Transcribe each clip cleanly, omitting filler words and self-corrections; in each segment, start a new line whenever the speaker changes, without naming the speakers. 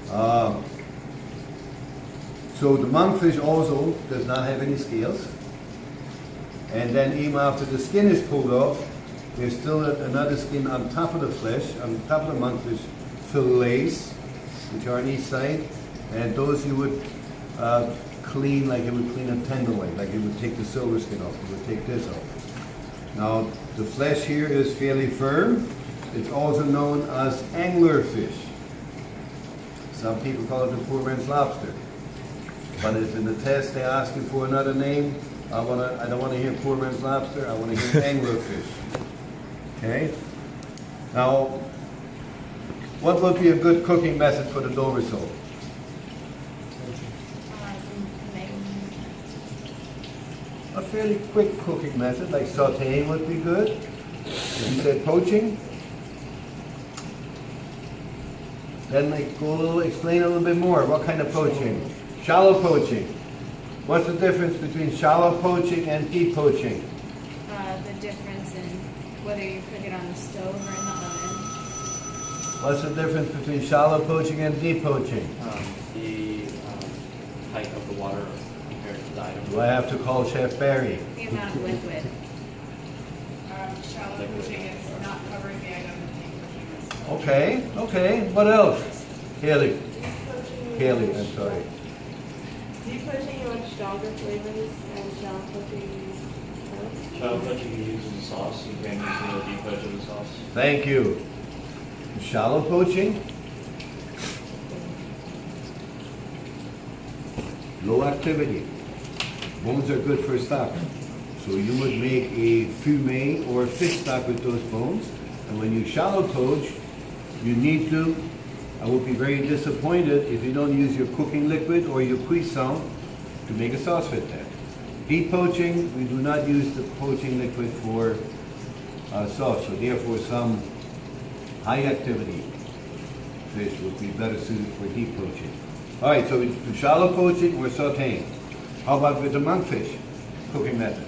So the monkfish also does not have any scales. And then even after the skin is pulled off, there's still another skin on top of the flesh, on top of the monkfish, fillets, which are on each side. And those you would clean like you would clean a tenderloin, like you would take the silver skin off, you would take this off. Now, the flesh here is fairly firm. It's also known as anglerfish. Some people call it the poor man's lobster. But if in the test they ask you for another name, I don't want to hear poor man's lobster, I want to hear anglerfish. Okay? Now, what would be a good cooking method for the Dover sole? A fairly quick cooking method, like sauteing would be good. If you said poaching, then explain a little bit more. What kind of poaching? Shallow poaching. What's the difference between shallow poaching and deep poaching?
The difference in whether you cook it on the stove or in the oven.
What's the difference between shallow poaching and deep poaching?
The height of the water compared to the item.
Do I have to call Chef Barry?
The amount of liquid.
Shallow poaching is not covering the item, and deep poaching is.
Okay, okay. What else? Haley. Haley, I'm sorry.
Deep poaching you want stronger flavors and shallow poaching you use
Shallow poaching you use as a sauce. You can use the deep poach as a sauce.
Thank you. Shallow poaching, low activity. Bones are good for stock. So you would make a fumet or a fish stock with those bones. And when you shallow poach, you need to, I will be very disappointed if you don't use your cooking liquid or your cuisson to make a sauce with that. Deep poaching, we do not use the poaching liquid for sauce. So therefore some high activity fish would be better suited for deep poaching. All right, so we do shallow poaching or sauteing. How about with the monkfish cooking method?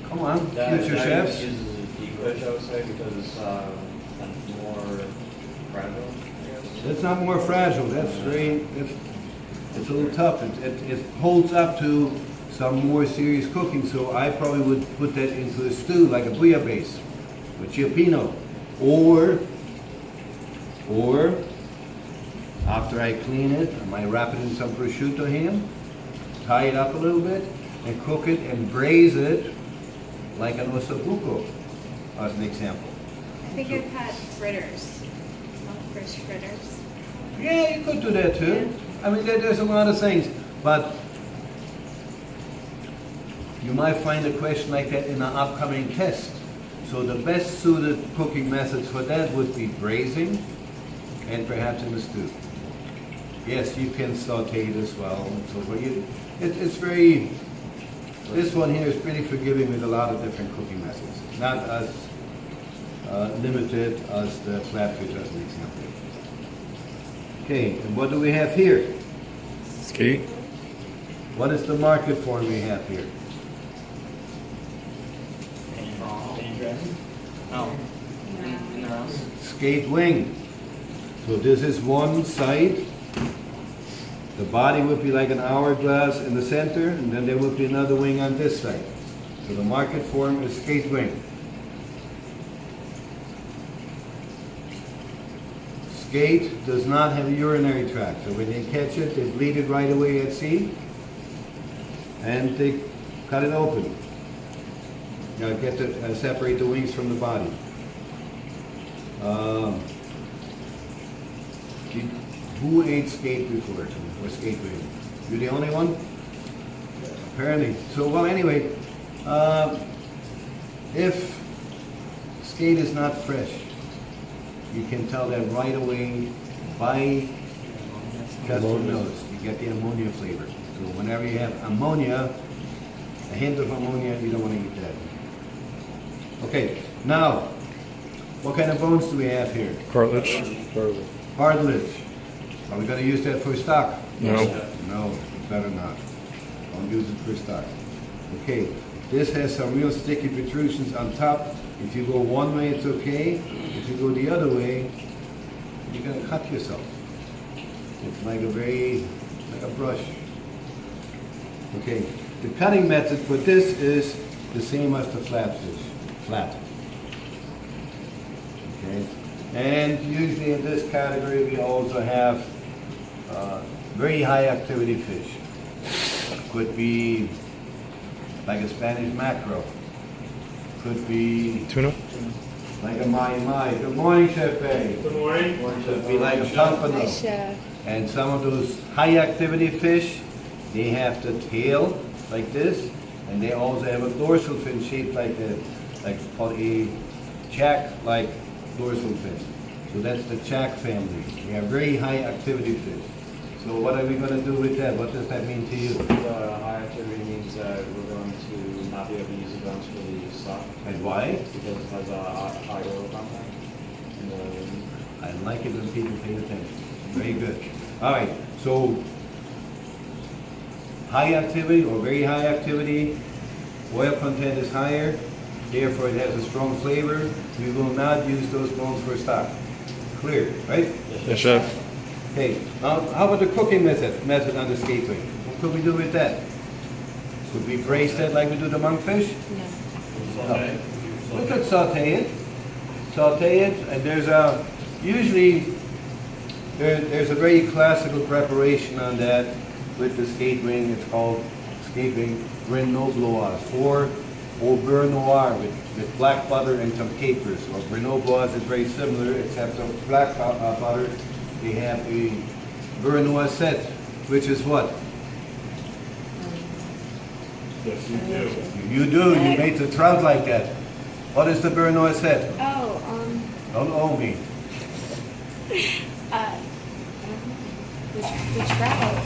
Come on, future chefs.
That uses a deep poach, I would say, because it's kind of more fragile, I guess.
It's not more fragile. That's very. It's a little tough. It holds up to some more serious cooking. So I probably would put that into a stew, like a bouillabaisse with ciappino, or after I clean it, I might wrap it in some prosciutto ham, tie it up a little bit, and cook it and braise it like an ossobuco, as an example.
I think I've had fritters. Monkfish fritters.
Yeah, you could do that too. I mean, there's a lot of things, but you might find a question like that in an upcoming test. So the best suited cooking methods for that would be braising and perhaps in the stew. Yes, you can saute it as well and so forth. It's very, this one here is pretty forgiving with a lot of different cooking methods. Not as limited as the flatfish as an example. Okay, and what do we have here?
Skate.
What is the market form we have here?
No.
Skate wing. So this is one side. The body would be like an hourglass in the center, and then there would be another wing on this side. So the market form is skate wing. Skate does not have a urinary tract, so when they catch it, they bleed it right away at sea, and they cut it open. Now get to separate the wings from the body. Who ate skate before, or skate wing? You're the only one? Apparently. So, well, anyway, if skate is not fresh, you can tell that right away by just the nose. You get the ammonia flavor. So whenever you have ammonia, a hint of ammonia, you don't want to eat that. Okay, now, what kind of bones do we have here?
Cartilage.
Cartilage. Are we going to use that for stock?
No.
No, better not. Don't use it for stock. Okay, this has some real sticky protrusions on top. If you go one way, it's okay. If you go the other way, you're gonna cut yourself. It's like a brush. Okay, the cutting method for this is the same as the flatfish, flat. Okay, and usually in this category we also have very high activity fish. Could be like a Spanish mackerel. Could be
Tuna?
like a mai. Good morning, Chef Bay.
Good morning.
Could be like a
Hi,
pompano.
Chef.
And some of those high activity fish, they have the tail like this, and they also have a dorsal fin shaped like called a jack-like dorsal fin. So that's the jack family. They are very high activity fish. So what are we going to do with that? What does that mean to you?
High activity means that we're going to not be able to use the guns for the stock
And why?
because it has a high oil content.
I like it when people pay attention. Very good. All right, so high activity or very high activity, oil content is higher, therefore it has a strong flavor. We will not use those bones for stock. Clear, right?
Yes, chef.
Okay, now how about the cooking method on the skate ring? What could we do with that? Could we braise that like we do the monkfish?
Okay.
We could saute it, and there's a very classical preparation on that with the skate ring. It's called skate ring grenobloise or au beurre noir with black butter and some capers. Or grenobloise is very similar, except for black butter. They have a beurre noisette, which is what?
Yes, you do.
You do. You made the trout like that. What is the beurre noisette?
Oh,
Don't owe me.
the trout.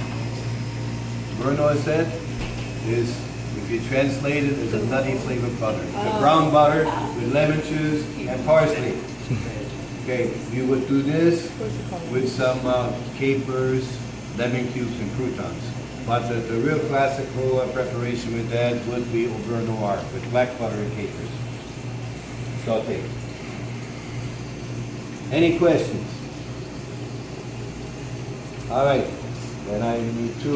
Beurre noisette is, if you translate it, is a nutty flavored butter. It's a
Oh.
brown butter with lemon juice and parsley. Okay, you would do this with some capers, lemon cubes, and croutons. But the real classical preparation with that would be au beurre noir with black butter and capers. Sauté. Any questions? All right, then I need two.